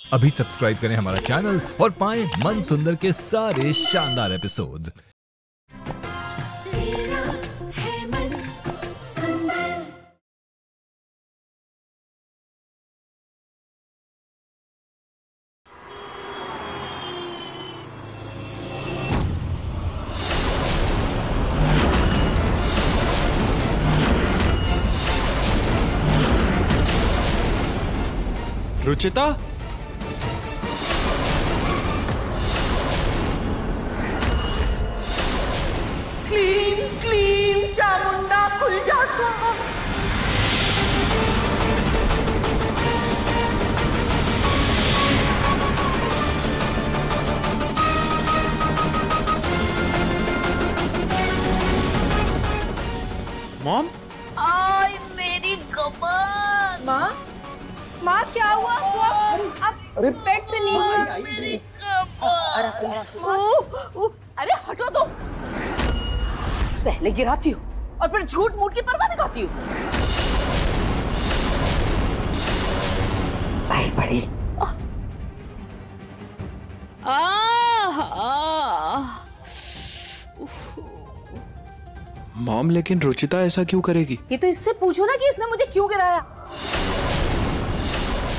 अभी सब्सक्राइब करें हमारा चैनल और पाएं मन सुंदर के सारे शानदार एपिसोड्स। रुचिता, क्लीम क्लीम चामुंडा खुल जा स्वाहा। मॉम। आई मेरी कमर। माँ माँ क्या हुआ? आप बेड से नीचे। अरे हटो तो। पहले गिराती हो और फिर झूठ मूठ की परवाह दिखाती हो। भाई बड़ी। मॉम, लेकिन रुचिता ऐसा क्यों करेगी? ये तो इससे पूछो ना कि इसने मुझे क्यों गिराया।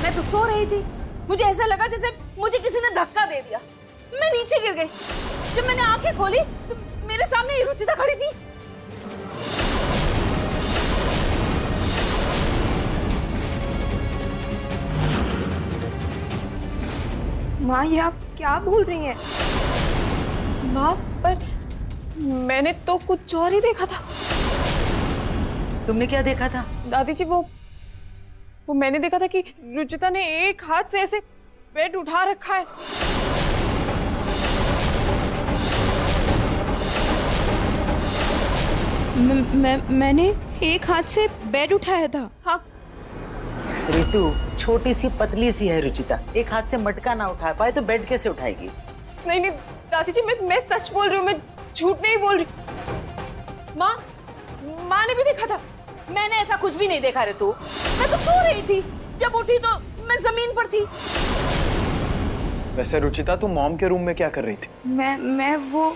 मैं तो सो रही थी, मुझे ऐसा लगा जैसे मुझे किसी ने धक्का दे दिया। मैं नीचे गिर गई। जब मैंने आंखें खोली तो मेरे सामने रुचिता खड़ी थी। माँ, ये आप क्या बोल रही हैं? माँ, पर मैंने तो कुछ और ही देखा था। तुमने क्या देखा था? दादी जी, वो मैंने देखा था कि रुचिता ने एक हाथ से ऐसे बेड उठा रखा है। मैंने एक हाथ से बेड उठाया था। हाँ। रितु छोटी सी पतली सी है रुचिता, एक हाथ से मटका ना उठा पाए तो बेड कैसे उठाएगी? नहीं नहीं दादी जी, मैं सच बोल रही हूँ, मैं झूठ नहीं बोल रही। माँ ने भी देखा था। मैंने ऐसा कुछ भी नहीं देखा रितु। मैं तो सो रही थी, जब उठी तो मैं जमीन पर थी। वैसे रुचिता, तू मॉम के रूम में क्या कर रही थी? मैं वो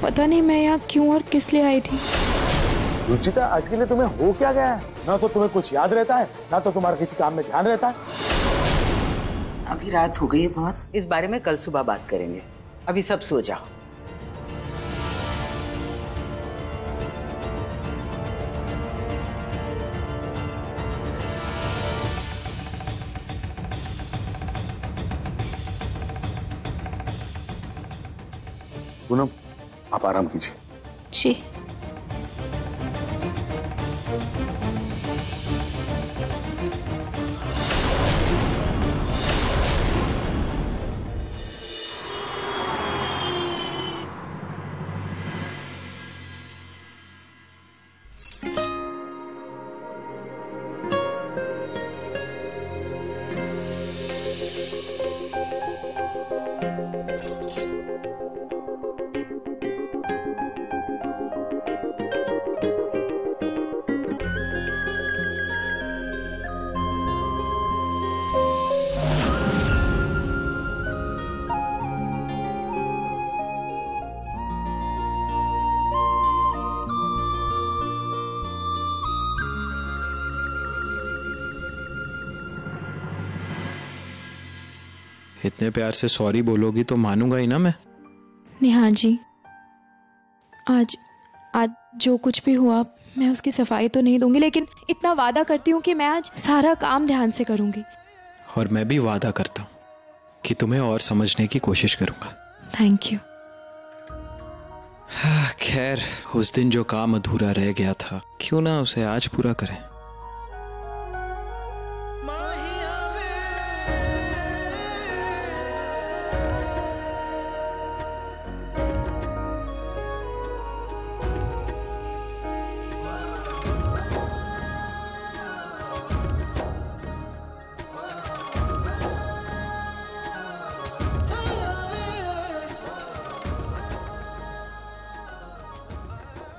पता नहीं मैं यहाँ क्यों और किस लिए आई थी। रुचिता, आज के लिए तुम्हें हो क्या गया है? ना तो तुम्हें कुछ याद रहता है, ना तो तुम्हारा किसी काम में ध्यान रहता है। अभी रात हो गई है बहुत, इस बारे में कल सुबह बात करेंगे। अभी सब सो जाओ। पूनम, आप आराम कीजिए। जी। इतने प्यार से सॉरी बोलोगी तो मानूंगा ही ना मैं। निहार जी, आज जो कुछ भी हुआ मैं उसकी सफाई तो नहीं दूंगी, लेकिन इतना वादा करती हूँ कि मैं आज सारा काम ध्यान से करूंगी। और मैं भी वादा करता हूँ कि तुम्हें और समझने की कोशिश करूंगा। Thank you. खैर, उस दिन जो काम अधूरा रह गया था, क्यों ना उसे आज पूरा करें।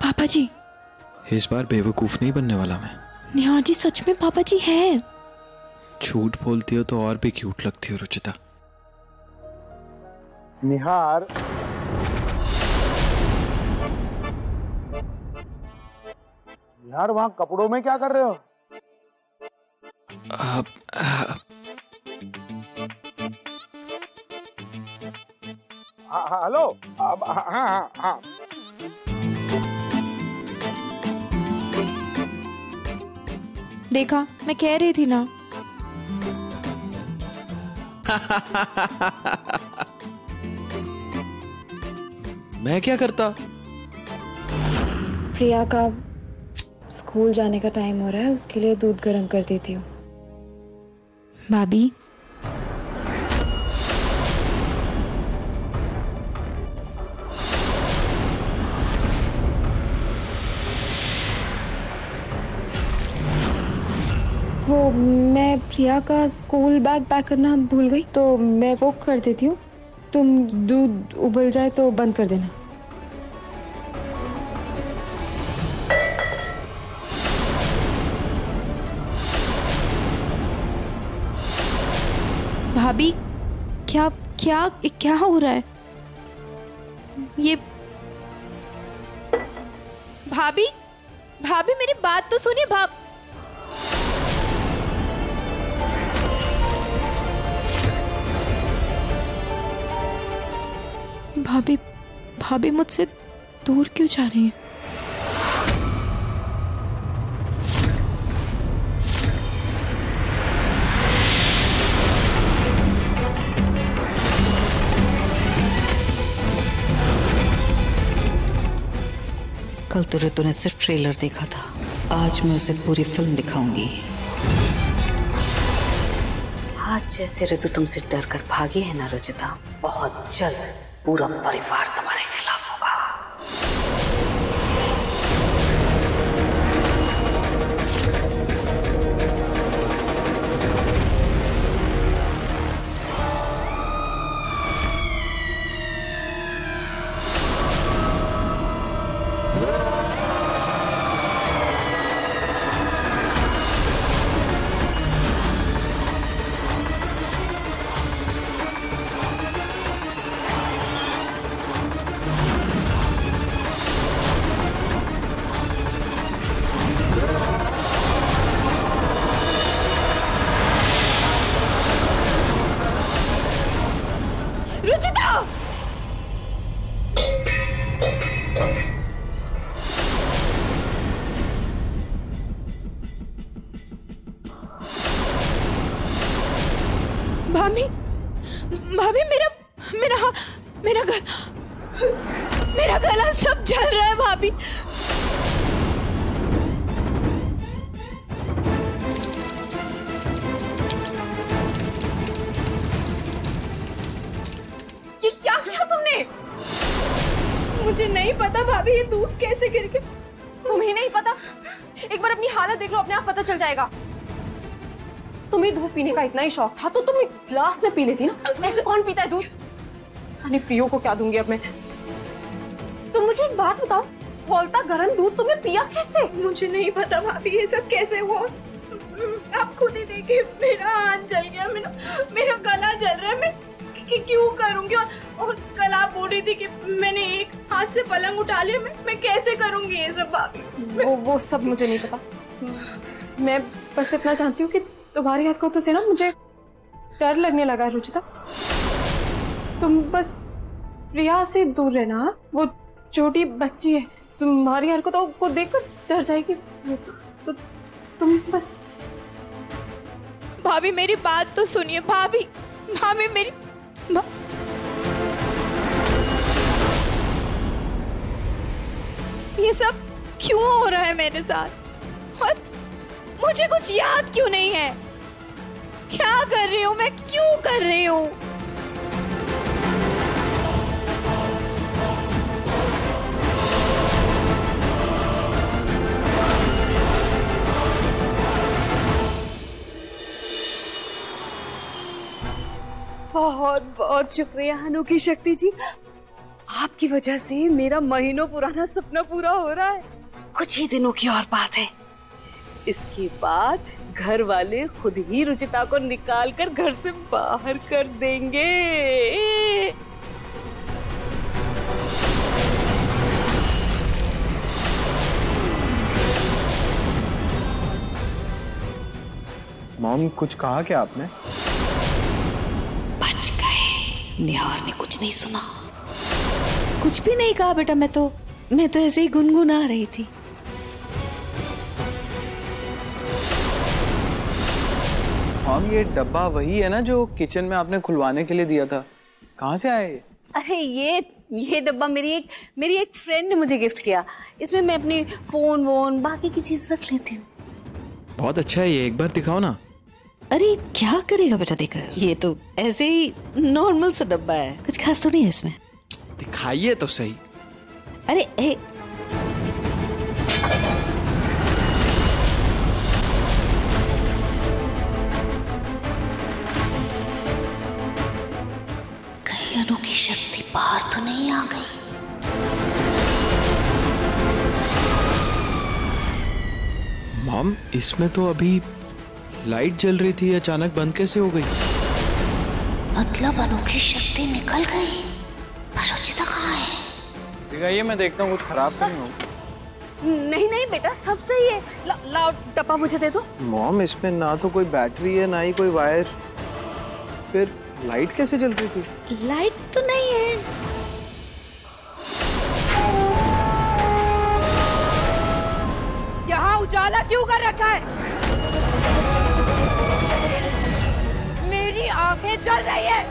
पापा जी। इस बार बेवकूफ नहीं बनने वाला मैं। निहार जी सच में पापा जी हैं। झूठ बोलती हो तो और भी क्यूट लगती हो रुचिता। निहार, निहार वहां कपड़ों में क्या कर रहे हो? हेलो। हाँ। देखा, मैं कह रही थी ना। मैं क्या करता? प्रिया का स्कूल जाने का टाइम हो रहा है, उसके लिए दूध गर्म कर देती हूँ। भाभी, वो मैं प्रिया का स्कूल बैग पैक करना भूल गई, तो मैं वो कर देती हूँ। तुम दूध उबल जाए तो बंद कर देना। भाभी, क्या क्या क्या हो रहा है ये? भाभी, भाभी मेरी बात तो सुनिए। भाभी, भाभी मुझसे दूर क्यों जा रही है? कल तो ऋतु ने सिर्फ ट्रेलर देखा था, आज मैं उसे पूरी फिल्म दिखाऊंगी। आज जैसे ऋतु तुमसे डर कर भागी है ना रुचिता, बहुत जल्द पूरा परिवार तुम्हारे खिलाफ होगा। भाभी, भाभी मेरा गला सब जल रहा है भाभी। ये क्या किया तुमने? मुझे नहीं पता भाभी, ये दूध कैसे गिर गया। तुम्हें नहीं पता? एक बार अपनी हालत देख लो, अपने आप पता चल जाएगा। तुम्हें दूध पीने का इतना ही शौक था तो तुम एक ग्लास में पी लेती ना। ऐसे कौन पीता है दूध? अरे प्रियो को क्या दूंगी अब मैं। तुम मुझे एक बात बताओ, खौलता गर्म दूध तुमने पिया कैसे? मुझे नहीं पता भाभी, ये सब कैसे हुआ। आप खुद ही देखिए, मेरा हाथ जल गया, मेरा गला जल रहा है। मैं क्यों करूंगी? और कल आप बोल रही थी कि मैंने एक हाथ से पलंग उठा लिया। मैं कैसे करूंगी ये सब भाभी? वो सब मुझे नहीं पता। मैं बस इतना जानती हूँ कि तुम्हारी हरकतों से ना मुझे डर लगने लगा है रुचिता। तुम बस प्रिया से दूर रहना, वो छोटी बच्ची है, तुम्हारी हरकतों को देखकर डर जाएगी। तो तुम बस। भाभी मेरी बात तो सुनिए। भाभी मेरी ये सब क्यों हो रहा है मेरे साथ? और मुझे कुछ याद क्यों नहीं है? क्या कर रही हूँ मैं? क्यों कर रही हूँ? बहुत बहुत शुक्रिया अनोखी शक्ति जी, आपकी वजह से मेरा महीनों पुराना सपना पूरा हो रहा है। कुछ ही दिनों की और बात है। इसके बाद घर वाले खुद ही रुचिता को निकाल कर घर से बाहर कर देंगे। मॉम कुछ कहा क्या आपने? बच गए। निहार ने कुछ नहीं सुना। कुछ भी नहीं कहा बेटा, मैं तो ऐसे ही गुनगुना रही थी। मॉम ये डब्बा वही है ना जो किचन में आपने खुलवाने के लिए दिया था? कहाँ से आया ये? अरे ये डब्बा मेरी एक फ्रेंड ने मुझे गिफ्ट किया। इसमें मैं अपनी फोन वोन बाकी की चीज रख लेती हूँ। बहुत अच्छा है ये, एक बार दिखाओ ना। अरे क्या करेगा बेटा देकर, ये तो ऐसे ही नॉर्मल सा डब्बा है, कुछ खास तो नहीं है इसमें। दिखाइए तो सही। अरे कहीं अनोखी शक्ति बाहर तो नहीं आ गई? मॉम इसमें तो अभी लाइट जल रही थी, अचानक बंद कैसे हो गई? मतलब अनोखी शक्ति निकल गई। पर रुचिता कहाँ है? दिखाइए, मैं देखता हूँ कुछ खराब तो नहीं हो। नहीं बेटा सब सही है। लाओ डब्बा मुझे दे दो। मॉम इसमें ना तो कोई बैटरी है ना ही कोई वायर, फिर लाइट कैसे जल रही थी? लाइट तो नहीं है। यहाँ उजाला क्यों कर रखा है? मेरी आंखें जल रही है।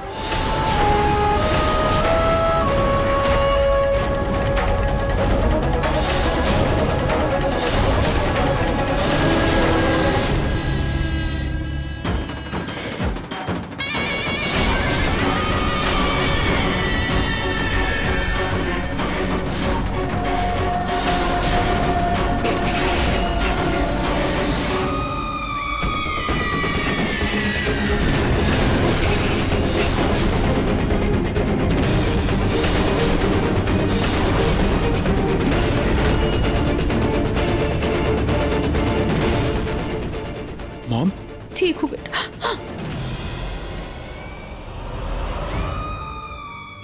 मॉम ठीक हूँ बेटा।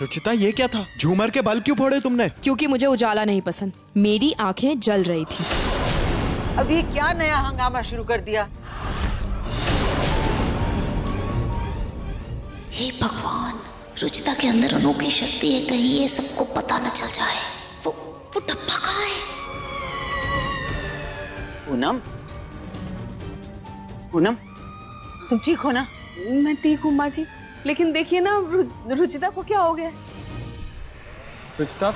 रुचिता ये क्या था? झूमर के बल्ब क्यों फोड़े तुमने? क्योंकि मुझे उजाला नहीं पसंद। मेरी आंखें जल रही थी। अब ये क्या नया हंगामा शुरू कर दिया? हे भगवान, रुचिता के अंदर अनोखी शक्ति है, कहीं ये सबको पता न चल जाए। वो डब्बा कहाँ है? पूनम तुम ठीक हो ना? मैं ठीक हूँ माँ जी, लेकिन देखिए ना रुचिता को क्या हो गया? रुचिता,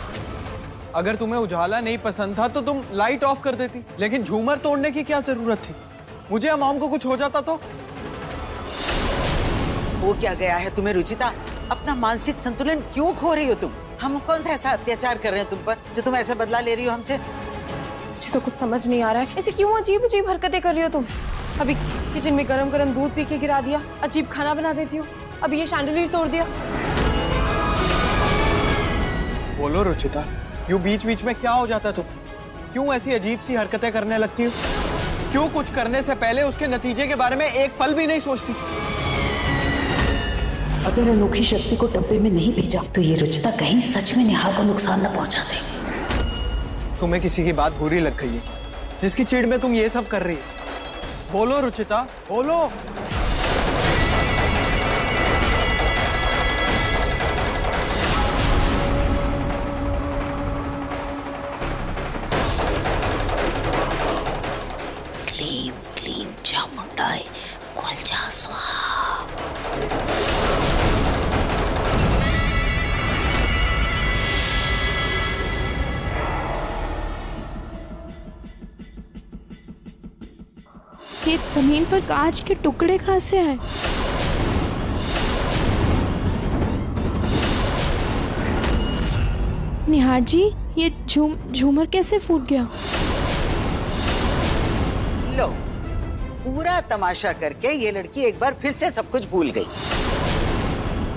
अगर तुम्हें उजाला नहीं पसंद था तो तुम लाइट ऑफ कर देती, लेकिन झूमर तोड़ने की क्या जरूरत थी? मुझे या मॉम को कुछ हो जाता तो? वो क्या गया है तुम्हें रुचिता? अपना मानसिक संतुलन क्यों खो रही हो तुम? हम कौन सा ऐसा अत्याचार कर रहे हैं तुम पर जो तुम ऐसे बदला ले रही हो हमसे? मुझे तो कुछ समझ नहीं आ रहा है, ऐसे क्यों अजीब अजीब हरकतें कर रही हो तुम? अभी किचन में गरम गरम दूध पी के गिरा दिया, अजीब खाना बना देती हो, अभी ये शैंडलियर तोड़ दिया। बोलो रुचिता, यूं बीच बीच में क्या हो जाता है तुम? क्यों ऐसी अजीब सी हरकतें करने लगती हो? क्यों कुछ करने से पहले उसके नतीजे के बारे में एक पल भी नहीं सोचती? अगर अनोखी शक्ति को डब्बे में नहीं भेजा तो ये रुचिता कहीं सच में निहार को नुकसान न पहुंचा दे। तुम्हें किसी की बात बुरी लग गई है, जिसकी चिढ़ में तुम ये सब कर रही है। बोलो रुचिता, बोलो। क्लीम क्लीम चामुंडाय कुलजा स्वाहा। ये जमीन पर कांच के टुकड़े कहाँ से आए? निहार जी, ये झूमर कैसे फूट गया? लो, पूरा तमाशा करके ये लड़की एक बार फिर से सब कुछ भूल गई।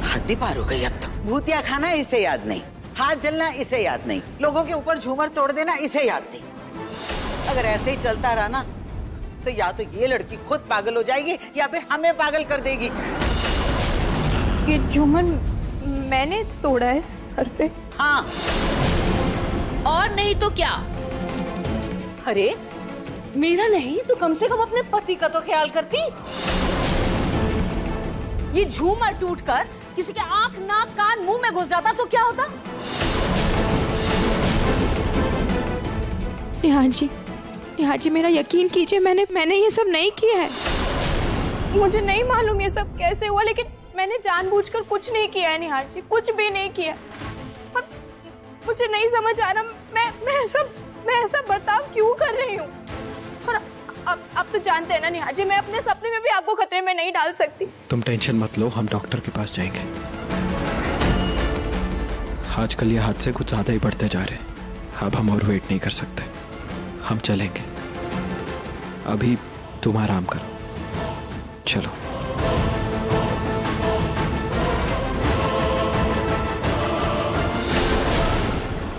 हद ही पार हो गई अब तो। भूतिया खाना इसे याद नहीं, हाथ जलना इसे याद नहीं, लोगों के ऊपर झूमर तोड़ देना इसे याद नहीं। अगर ऐसे ही चलता रहा ना तो या तो ये लड़की खुद पागल हो जाएगी या फिर हमें पागल कर देगी। ये झूमर मैंने तोड़ा है सर पे। हाँ, और नहीं तो क्या? अरे मेरा नहीं तो कम से कम अपने पति का तो ख्याल करती। ये झूमर टूटकर किसी के आंख नाक कान मुंह में घुस जाता तो क्या होता? निहार जी मेरा यकीन कीजिए, मैंने ये सब नहीं किया है। मुझे नहीं मालूम ये सब कैसे हुआ, लेकिन मैंने जानबूझकर कुछ नहीं किया है निहार जी, कुछ भी नहीं किया। और मुझे नहीं समझ आ रहा मैं ऐसा बर्ताव क्यों कर रही हूँ। और आप तो जानते हैं ना निहार जी, मैं अपने सपने में भी आपको खतरे में नहीं डाल सकती। तुम टेंशन मत लो, हम डॉक्टर के पास जाएंगे। आजकल ये हादसे कुछ ज्यादा ही बढ़ते जा रहे हैं। अब हम और वेट नहीं कर सकते, हम चलेंगे। अभी तुम आराम करो, चलो।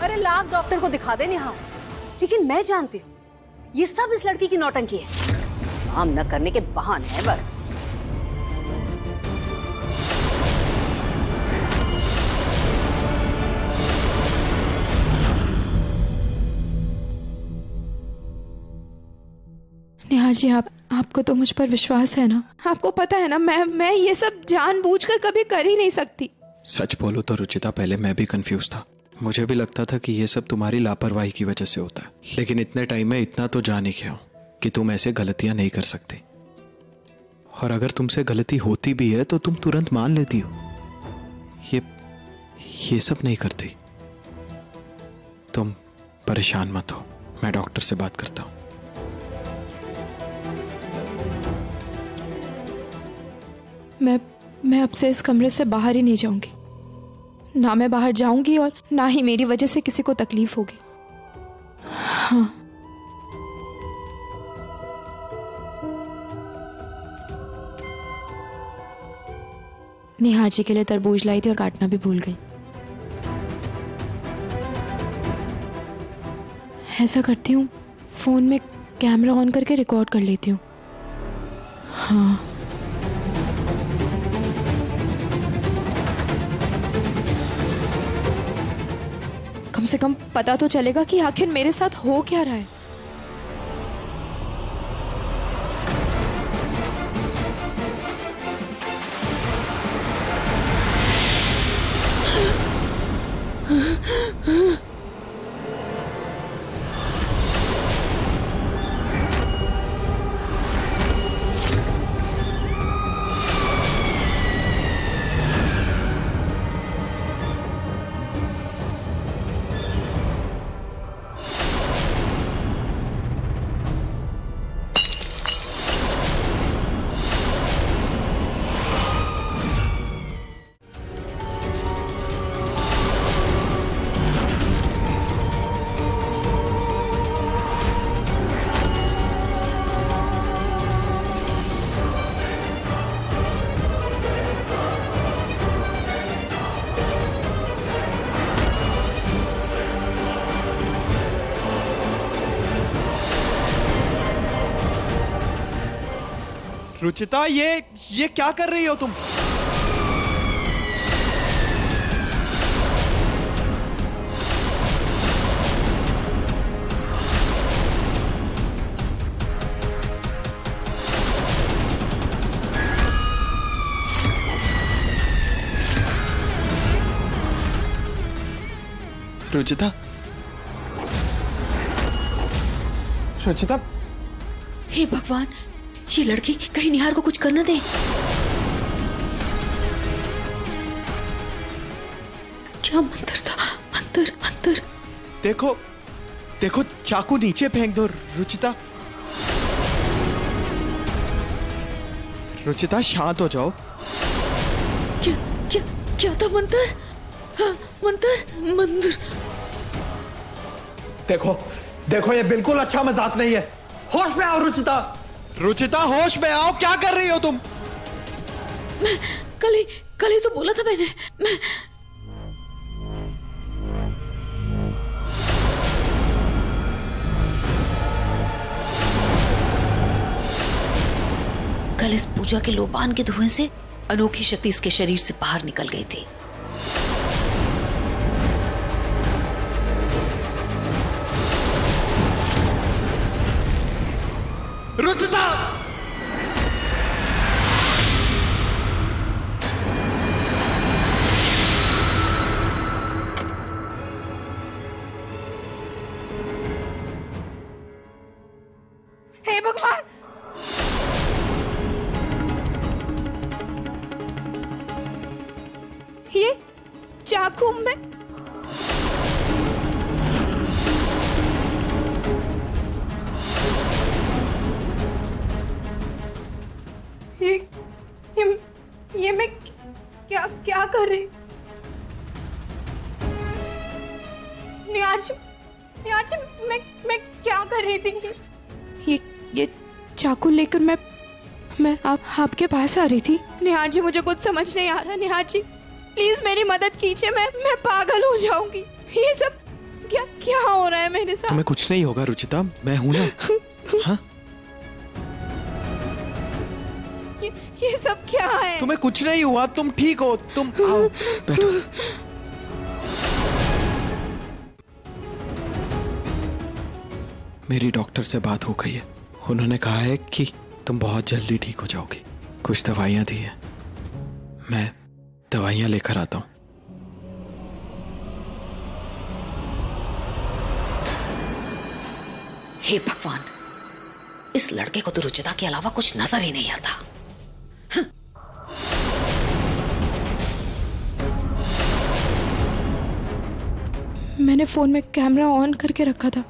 अरे लाख डॉक्टर को दिखा दे निहार, लेकिन मैं जानती हूँ ये सब इस लड़की की नौटंकी है। काम न करने के बहाने हैं बस। निहार जी आपको तो मुझ पर विश्वास है ना? आपको पता है ना मैं ये सब जानबूझकर कभी कर ही नहीं सकती। सच बोलो तो रुचिता, पहले मैं भी कंफ्यूज था। मुझे भी लगता था कि ये सब तुम्हारी लापरवाही की वजह से होता है, लेकिन इतने टाइम में इतना तो जान ही गया हूं कि तुम ऐसे गलतियां नहीं कर सकती। और अगर तुमसे गलती होती भी है तो तुम तुरंत मान लेती हो। ये सब नहीं करती। तुम परेशान मत हो, मैं डॉक्टर से बात करता हूं। मैं अब से इस कमरे से बाहर ही नहीं जाऊंगी। ना मैं बाहर जाऊंगी और ना ही मेरी वजह से किसी को तकलीफ होगी। हाँ, निहार जी के लिए तरबूज लाई थी और काटना भी भूल गई। ऐसा करती हूँ, फोन में कैमरा ऑन करके रिकॉर्ड कर लेती हूँ। हाँ, कम से कम पता तो चलेगा कि आखिर मेरे साथ हो क्या रहा है। रुचिता, ये क्या कर रही हो तुम? रुचिता, रुचिता, हे भगवान, ये लड़की कहीं निहार को कुछ करना दे। क्या मंत्र था? मंत्र। देखो चाकू नीचे फेंक दो। रुचिता शांत हो जाओ। क्या था मंत्र? हाँ, मंत्र। देखो ये बिल्कुल अच्छा मजाक नहीं है। होश में आओ रुचिता, होश में आओ। क्या कर रही हो तुम? मैं कल ही तो बोला था मैंने। कल इस पूजा के लोबान के धुएं से अनोखी शक्ति इसके शरीर से बाहर निकल गई थी। रुचिता! हे भगवान! ये चाकू में ये मैं क्या कर रही? निहार जी मैं क्या कर रही थी? ये चाकू लेकर मैं आपके पास आ रही थी। निहार जी मुझे कुछ समझ नहीं आ रहा। निहार जी प्लीज मेरी मदद कीजिए, मैं पागल हो जाऊंगी। ये सब क्या हो रहा है मेरे साथ? तुम्हें कुछ नहीं होगा रुचिता, मैं हूं ना। हाँ? ये सब क्या है? तुम्हें कुछ नहीं हुआ, तुम ठीक हो। तुम आओ, बैठो। मेरी डॉक्टर से बात हो गई है। उन्होंने कहा है कि तुम बहुत जल्दी ठीक हो जाओगी। कुछ दवाइयां दी हैं, मैं दवाइयां लेकर आता हूं। हे भगवान, इस लड़के को तो रुचिता के अलावा कुछ नजर ही नहीं आता। मैंने फोन में कैमरा ऑन करके रखा था,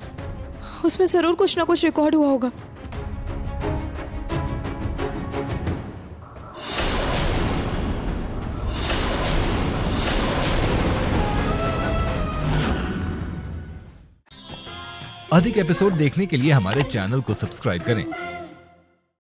उसमें जरूर कुछ ना कुछ रिकॉर्ड हुआ होगा। अधिक एपिसोड देखने के लिए हमारे चैनल को सब्सक्राइब करें